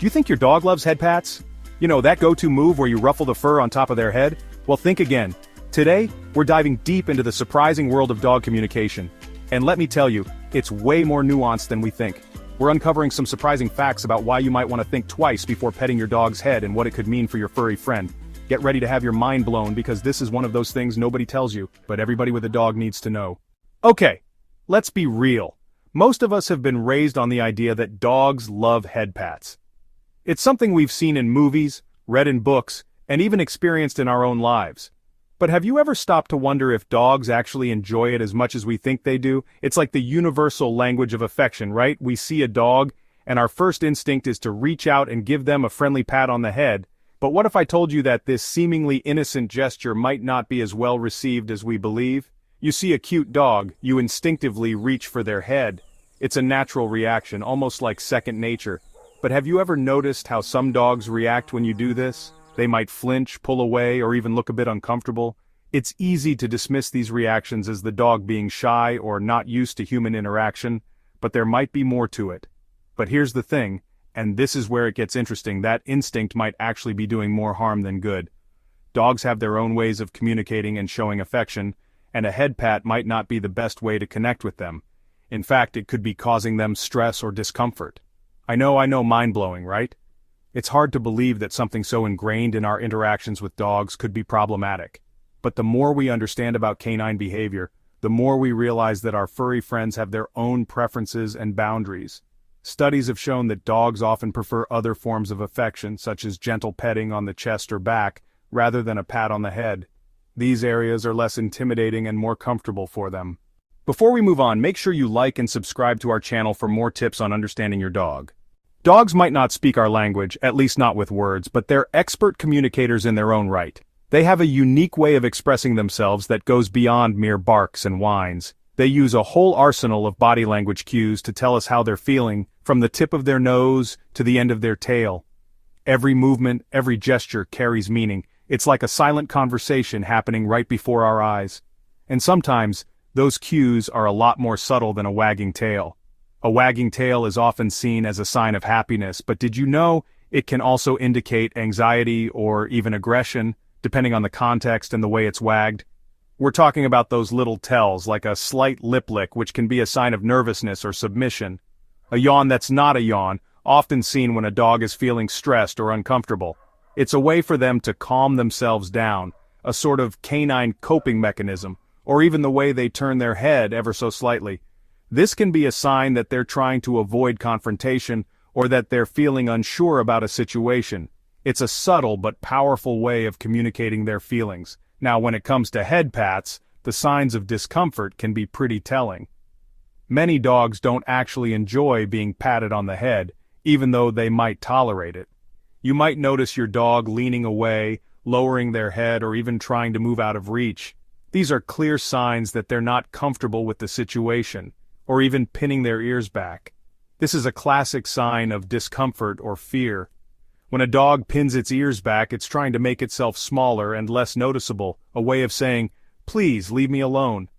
Do you think your dog loves head pats? You know, that go-to move where you ruffle the fur on top of their head? Well, think again. Today, we're diving deep into the surprising world of dog communication. And let me tell you, it's way more nuanced than we think. We're uncovering some surprising facts about why you might want to think twice before petting your dog's head and what it could mean for your furry friend. Get ready to have your mind blown because this is one of those things nobody tells you, but everybody with a dog needs to know. Okay, let's be real. Most of us have been raised on the idea that dogs love head pats. It's something we've seen in movies, read in books, and even experienced in our own lives. But have you ever stopped to wonder if dogs actually enjoy it as much as we think they do? It's like the universal language of affection, right? We see a dog, and our first instinct is to reach out and give them a friendly pat on the head. But what if I told you that this seemingly innocent gesture might not be as well received as we believe? You see a cute dog, you instinctively reach for their head. It's a natural reaction, almost like second nature. But have you ever noticed how some dogs react when you do this? They might flinch, pull away, or even look a bit uncomfortable. It's easy to dismiss these reactions as the dog being shy or not used to human interaction, but there might be more to it. But here's the thing, and this is where it gets interesting, that instinct might actually be doing more harm than good. Dogs have their own ways of communicating and showing affection, and a head pat might not be the best way to connect with them. In fact, it could be causing them stress or discomfort. I know, mind-blowing, right? It's hard to believe that something so ingrained in our interactions with dogs could be problematic. But the more we understand about canine behavior, the more we realize that our furry friends have their own preferences and boundaries. Studies have shown that dogs often prefer other forms of affection, such as gentle petting on the chest or back, rather than a pat on the head. These areas are less intimidating and more comfortable for them. Before we move on, make sure you like and subscribe to our channel for more tips on understanding your dog. Dogs might not speak our language, at least not with words, but they're expert communicators in their own right. They have a unique way of expressing themselves that goes beyond mere barks and whines. They use a whole arsenal of body language cues to tell us how they're feeling, from the tip of their nose to the end of their tail. Every movement, every gesture carries meaning. It's like a silent conversation happening right before our eyes. And sometimes, those cues are a lot more subtle than a wagging tail. A wagging tail is often seen as a sign of happiness, but did you know it can also indicate anxiety or even aggression, depending on the context and the way it's wagged? We're talking about those little tells, like a slight lip lick, which can be a sign of nervousness or submission. A yawn that's not a yawn, often seen when a dog is feeling stressed or uncomfortable. It's a way for them to calm themselves down, a sort of canine coping mechanism, or even the way they turn their head ever so slightly. This can be a sign that they're trying to avoid confrontation or that they're feeling unsure about a situation. It's a subtle but powerful way of communicating their feelings. Now, when it comes to head pats, the signs of discomfort can be pretty telling. Many dogs don't actually enjoy being patted on the head, even though they might tolerate it. You might notice your dog leaning away, lowering their head, or even trying to move out of reach. These are clear signs that they're not comfortable with the situation, or even pinning their ears back. This is a classic sign of discomfort or fear. When a dog pins its ears back, it's trying to make itself smaller and less noticeable, a way of saying, "Please leave me alone."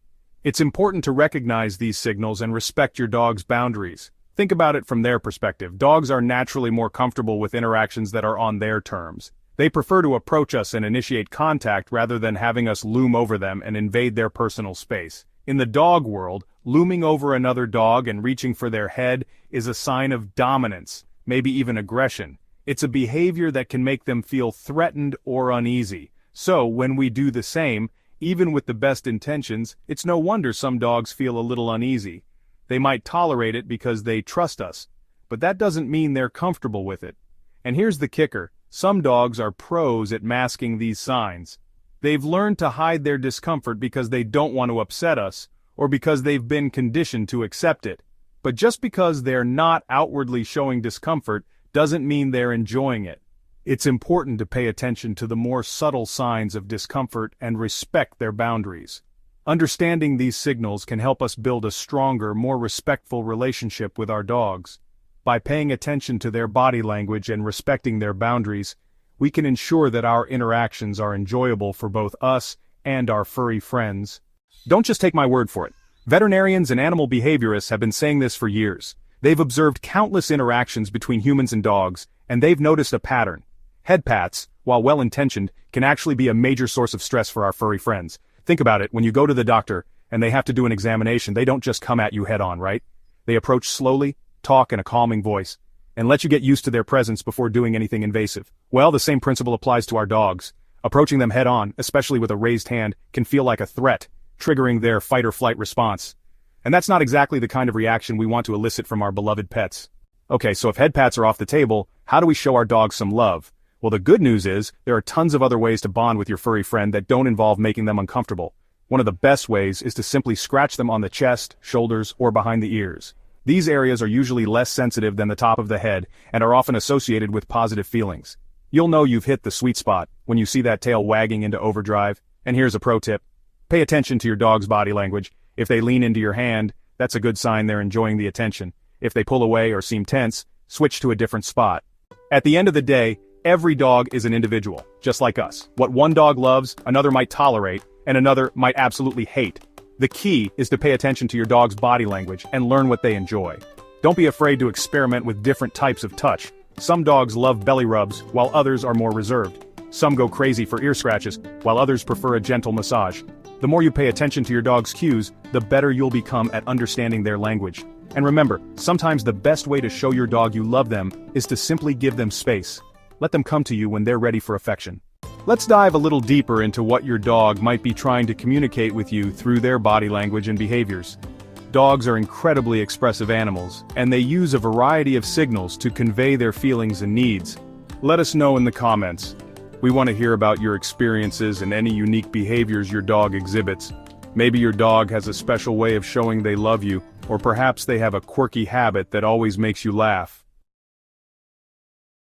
It's important to recognize these signals and respect your dog's boundaries. Think about it from their perspective. Dogs are naturally more comfortable with interactions that are on their terms. They prefer to approach us and initiate contact rather than having us loom over them and invade their personal space. In the dog world, looming over another dog and reaching for their head is a sign of dominance, maybe even aggression. It's a behavior that can make them feel threatened or uneasy. So, when we do the same, even with the best intentions, it's no wonder some dogs feel a little uneasy. They might tolerate it because they trust us, but that doesn't mean they're comfortable with it. And here's the kicker, some dogs are pros at masking these signs. They've learned to hide their discomfort because they don't want to upset us, or because they've been conditioned to accept it. But just because they're not outwardly showing discomfort doesn't mean they're enjoying it. It's important to pay attention to the more subtle signs of discomfort and respect their boundaries. Understanding these signals can help us build a stronger, more respectful relationship with our dogs. By paying attention to their body language and respecting their boundaries, we can ensure that our interactions are enjoyable for both us and our furry friends. Don't just take my word for it. Veterinarians and animal behaviorists have been saying this for years. They've observed countless interactions between humans and dogs, and they've noticed a pattern. Head pats, while well-intentioned, can actually be a major source of stress for our furry friends. Think about it, when you go to the doctor, and they have to do an examination, they don't just come at you head-on, right? They approach slowly, talk in a calming voice, and let you get used to their presence before doing anything invasive. Well, the same principle applies to our dogs. Approaching them head-on, especially with a raised hand, can feel like a threat, triggering their fight-or-flight response. And that's not exactly the kind of reaction we want to elicit from our beloved pets. Okay, so if head pats are off the table, how do we show our dogs some love? Well, the good news is, there are tons of other ways to bond with your furry friend that don't involve making them uncomfortable. One of the best ways is to simply scratch them on the chest, shoulders, or behind the ears. These areas are usually less sensitive than the top of the head, and are often associated with positive feelings. You'll know you've hit the sweet spot when you see that tail wagging into overdrive. And here's a pro tip. Pay attention to your dog's body language. If they lean into your hand, that's a good sign they're enjoying the attention. If they pull away or seem tense, switch to a different spot. At the end of the day, every dog is an individual, just like us. What one dog loves, another might tolerate, and another might absolutely hate. The key is to pay attention to your dog's body language and learn what they enjoy. Don't be afraid to experiment with different types of touch. Some dogs love belly rubs, while others are more reserved. Some go crazy for ear scratches, while others prefer a gentle massage. The more you pay attention to your dog's cues, the better you'll become at understanding their language. And remember, sometimes the best way to show your dog you love them is to simply give them space. Let them come to you when they're ready for affection. Let's dive a little deeper into what your dog might be trying to communicate with you through their body language and behaviors. Dogs are incredibly expressive animals, and they use a variety of signals to convey their feelings and needs. Let us know in the comments. We want to hear about your experiences and any unique behaviors your dog exhibits. Maybe your dog has a special way of showing they love you, or perhaps they have a quirky habit that always makes you laugh.